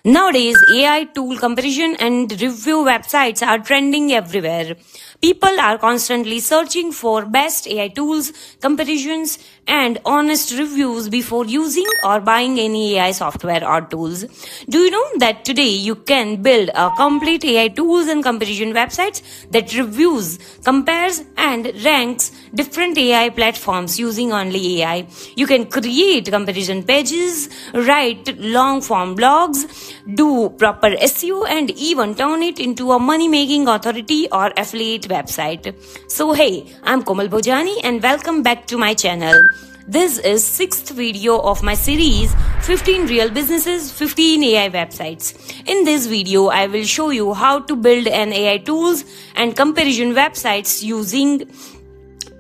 Nowadays, AI tool comparison and review websites are trending everywhere. People are constantly searching for best AI tools, comparisons, and honest reviews before using or buying any AI software or tools. Do you know that today you can build a complete AI tools and comparison websites that reviews, compares, and ranks different AI platforms using only AI? You can create comparison pages, write long form blogs, do proper SEO, and even turn it into a money-making authority or affiliate website. So hey, I'm Komal Bhojani and welcome back to my channel. This is 6th video of my series 15 Real Businesses, 15 AI Websites. In this video, I will show you how to build an AI tools and comparison websites using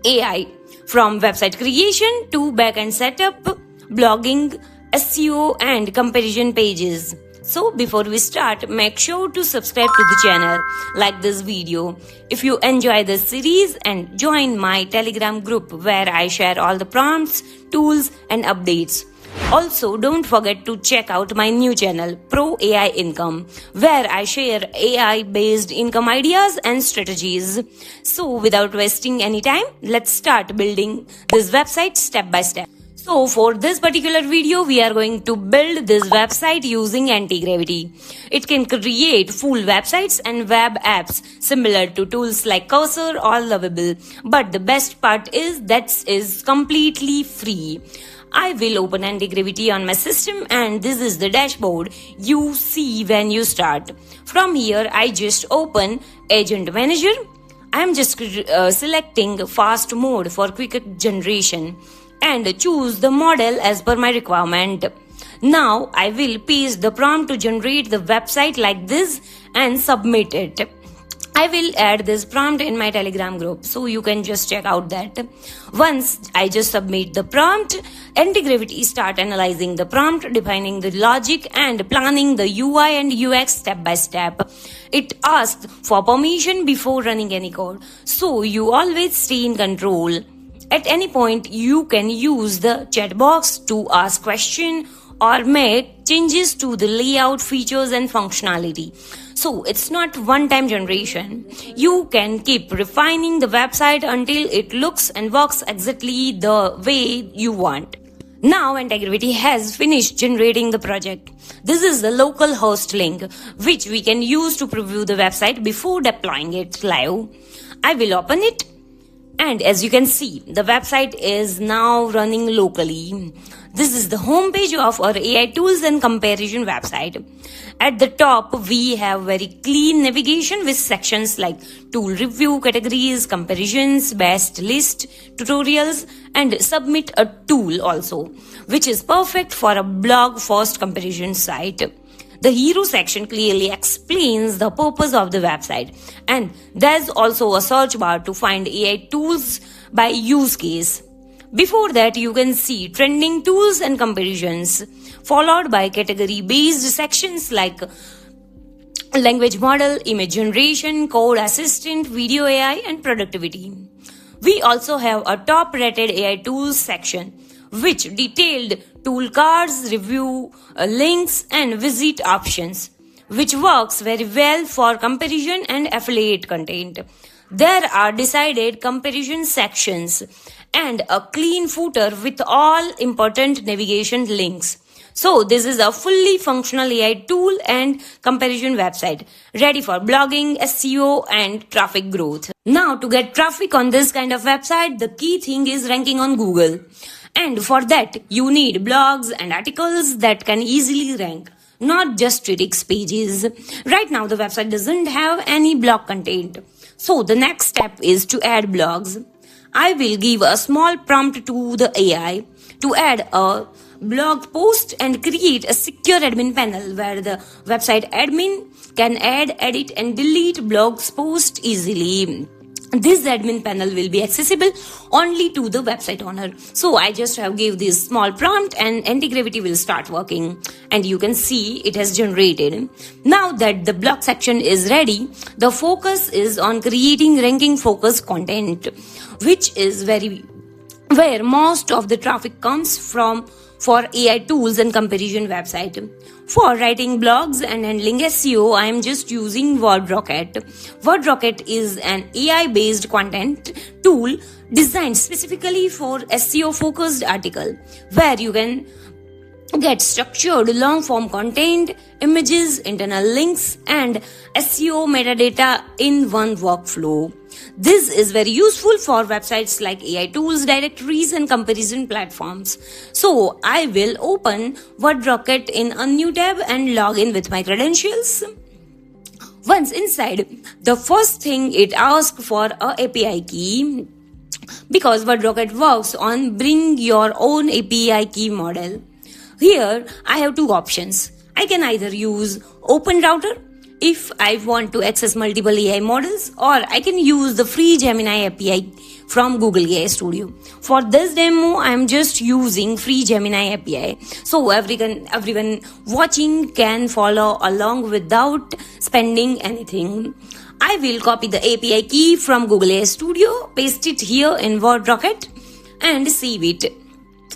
AI, from website creation to backend setup, blogging, SEO, and comparison pages. So before we start, make sure to subscribe to the channel, like this video if you enjoy this series, and join my Telegram group where I share all the prompts, tools, and updates. Also, don't forget to check out my new channel, Pro AI Income, where I share AI-based income ideas and strategies. So without wasting any time, let's start building this website step by step. So for this particular video, we are going to build this website using Antigravity. It can create full websites and web apps similar to tools like Cursor or Lovable. But the best part is that is completely free. I will open Antigravity on my system, and this is the dashboard you see when you start. From here, I just open Agent Manager. I am just selecting fast mode for quick generation and choose the model as per my requirement. Now I will paste the prompt to generate the website like this and submit it. I will add this prompt in my Telegram group, so you can just check out that. Once I just submit the prompt, Antigravity start analyzing the prompt, defining the logic, and planning the UI and UX step by step. It asks for permission before running any code, so you always stay in control. At any point, you can use the chat box to ask questions or make changes to the layout, features, and functionality. So it's not one-time generation. You can keep refining the website until it looks and works exactly the way you want. Now Antigravity has finished generating the project. This is the local host link, which we can use to preview the website before deploying it live. I will open it. And as you can see, the website is now running locally. This is the homepage of our AI tools and comparison website. At the top, we have very clean navigation with sections like tool review, categories, comparisons, best list, tutorials, and submit a tool also, which is perfect for a blog first comparison site. The hero section clearly explains the purpose of the website, and there's also a search bar to find AI tools by use case. Before that, you can see trending tools and comparisons, followed by category-based sections like language model, image generation, code assistant, video AI, and productivity. We also have a top-rated AI tools section, which detailed tool cards, review links, and visit options, which works very well for comparison and affiliate content. There are decided comparison sections and a clean footer with all important navigation links. So this is a fully functional AI tool and comparison website, ready for blogging, SEO, and traffic growth. Now to get traffic on this kind of website, the key thing is ranking on Google. And for that, you need blogs and articles that can easily rank, not just critics pages. Right now, the website doesn't have any blog content. So the next step is to add blogs. I will give a small prompt to the AI to add a blog post and create a secure admin panel where the website admin can add, edit, and delete blog posts easily. This admin panel will be accessible only to the website owner. So I just have gave this small prompt and Antigravity will start working. And you can see it has generated. Now that the blog section is ready, the focus is on creating ranking focused content, which is where most of the traffic comes from for AI tools and comparison website. For writing blogs and handling SEO, I am just using WordRocket. WordRocket is an AI-based content tool designed specifically for SEO-focused article, where you can get structured long-form content, images, internal links, and SEO metadata in one workflow. This is very useful for websites like AI tools, directories, and comparison platforms. So I will open WordRocket in a new tab and log in with my credentials. Once inside, the first thing it asks for a API key, because WordRocket works on bring your own API key model. Here I have two options. I can either use Open Router if I want to access multiple AI models, or I can use the free Gemini API from Google AI Studio. For this demo, I am just using free Gemini API, so everyone watching can follow along without spending anything. I will copy the API key from Google AI Studio, paste it here in WordRocket, and save it.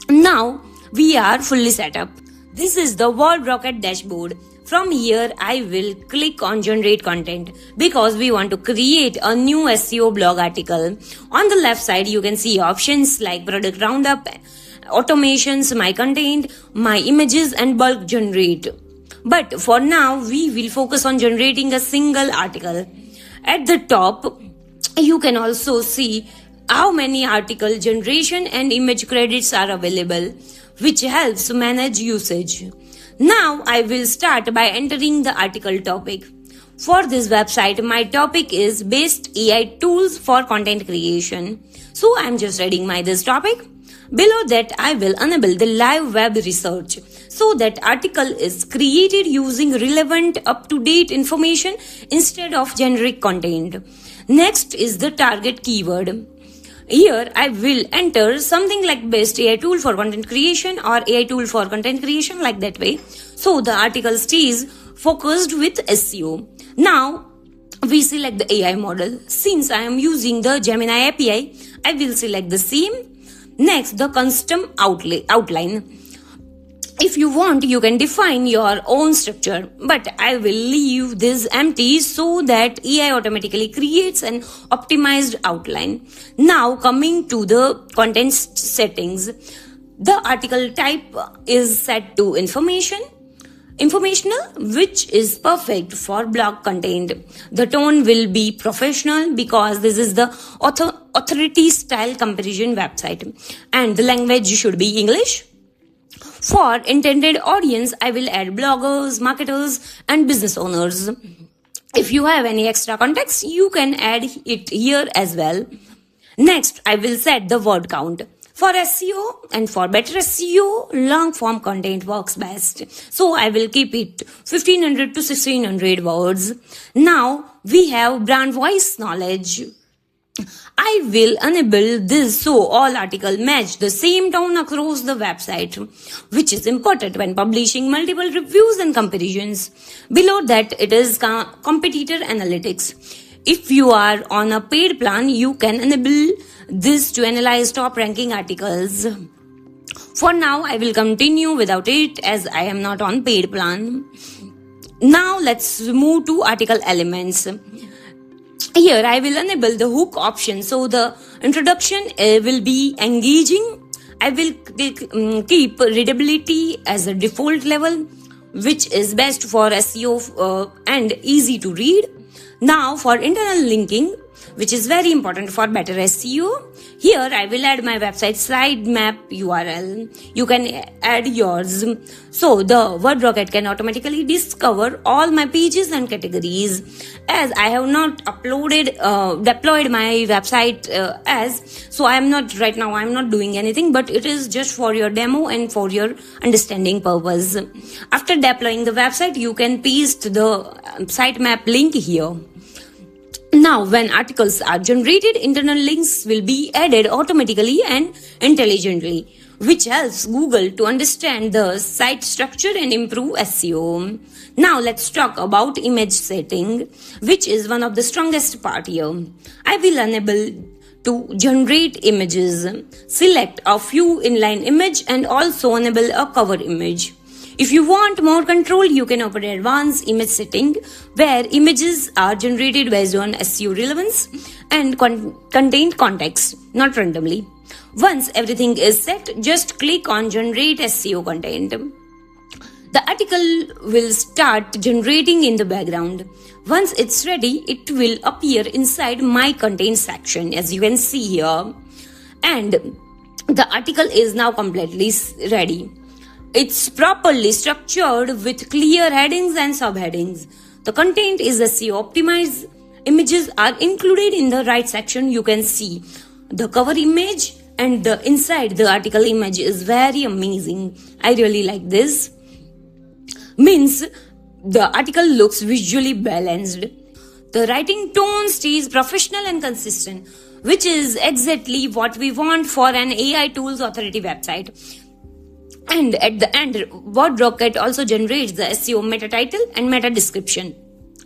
Now we are fully set up. This is the WordRocket dashboard. From here, I will click on generate content because we want to create a new SEO blog article. On the left side, you can see options like product roundup, automations, my content, my images, and bulk generate. But for now, we will focus on generating a single article. At the top, you can also see how many article generation and image credits are available, which helps manage usage. Now I will start by entering the article topic. For this website, my topic is best AI tools for content creation. So I am just reading this topic. Below that, I will enable the live web research so that article is created using relevant up-to-date information instead of generic content. Next is the target keyword. Here I will enter something like best AI tool for content creation or AI tool for content creation, like that way. So the article stays focused with SEO. Now we select the AI model. Since I am using the Gemini API, I will select the same. Next, the custom outline. If you want, you can define your own structure, but I will leave this empty so that AI automatically creates an optimized outline. Now coming to the content settings, the article type is set to informational, which is perfect for blog content. The tone will be professional because this is the authority style comparison website, and the language should be English. For intended audience, I will add bloggers, marketers, and business owners. If you have any extra context, you can add it here as well. Next, I will set the word count. For SEO and for better SEO, long form content works best. So I will keep it 1500 to 1600 words. Now we have brand voice knowledge. I will enable this so all articles match the same tone across the website, which is important when publishing multiple reviews and comparisons. Below that, it is competitor analytics. If you are on a paid plan, you can enable this to analyze top ranking articles. For now, I will continue without it as I am not on paid plan. Now let's move to article elements. Here I will enable the hook option so the introduction will be engaging. I will keep readability as a default level, which is best for SEO and easy to read. Now for internal linking, which is very important for better SEO. Here I will add my website sitemap URL. You can add yours. So the WordRocket can automatically discover all my pages and categories. As I have not deployed my website so I'm not doing anything, but it is just for your demo and for your understanding purpose. After deploying the website, you can paste the sitemap link here. Now, when articles are generated, internal links will be added automatically and intelligently, which helps Google to understand the site structure and improve SEO. Now, let's talk about image setting, which is one of the strongest part here. I will enable to generate images. Select a few inline image and also enable a cover image. If you want more control, you can open advanced image setting where images are generated based on SEO relevance and content context, not randomly. Once everything is set, just click on generate SEO content. The article will start generating in the background. Once it's ready, it will appear inside my content section, as you can see here. And the article is now completely ready. It's properly structured with clear headings and subheadings. The content is SEO optimized. Images are included in the right section. You can see the cover image and the inside the article image is very amazing. I really like this. Means the article looks visually balanced. The writing tone stays professional and consistent, which is exactly what we want for an AI Tools Authority website. And at the end, WordRocket also generates the SEO meta title and meta description.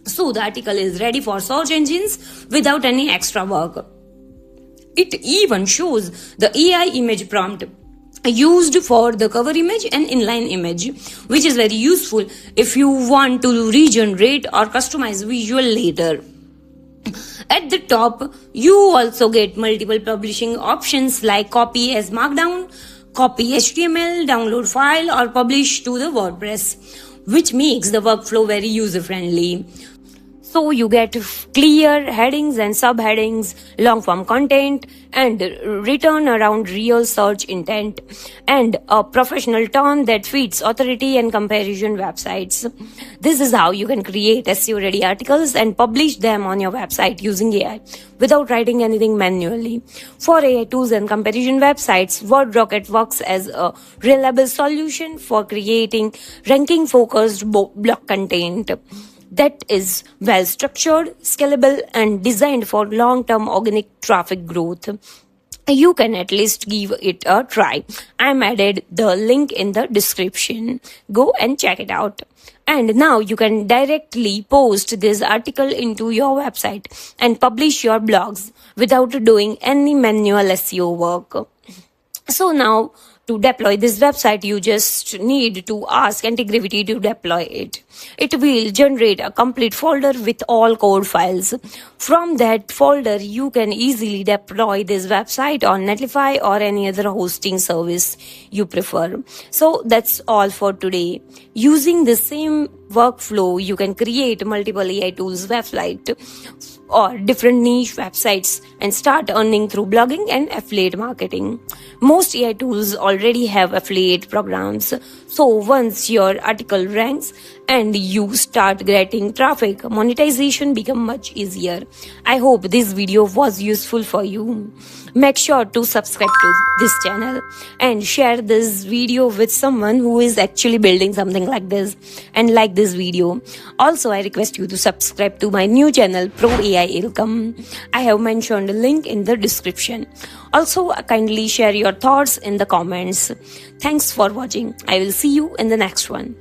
So the article is ready for search engines without any extra work. It even shows the AI image prompt used for the cover image and inline image, which is very useful if you want to regenerate or customize visual later. At the top, you also get multiple publishing options like copy as markdown, copy HTML, download file, or publish to the WordPress, which makes the workflow very user-friendly. So you get clear headings and subheadings, long-form content, and written around real search intent, and a professional tone that fits authority and comparison websites. This is how you can create SEO-ready articles and publish them on your website using AI without writing anything manually. For AI tools and comparison websites, WordRocket works as a reliable solution for creating ranking-focused blog content that is well structured, scalable, and designed for long-term organic traffic growth. You can at least give it a try. I'm added the link in the description. Go and check it out. And now you can directly post this article into your website and publish your blogs without doing any manual SEO work. So now, to deploy this website, you just need to ask Antigravity to deploy it. It will generate a complete folder with all code files. From that folder, you can easily deploy this website on Netlify or any other hosting service you prefer. So that's all for today. Using the same workflow, you can create multiple AI tools website or different niche websites and start earning through blogging and affiliate marketing. Most AI tools already have affiliate programs. So once your article ranks and you start getting traffic, monetization becomes much easier. I hope this video was useful for you. Make sure to subscribe to this channel and share this video with someone who is actually building something like this and like this video. Also, I request you to subscribe to my new channel, Pro AI Income. I have mentioned a link in the description. Also, kindly share your thoughts in the comments. Thanks for watching. I will see you in the next one.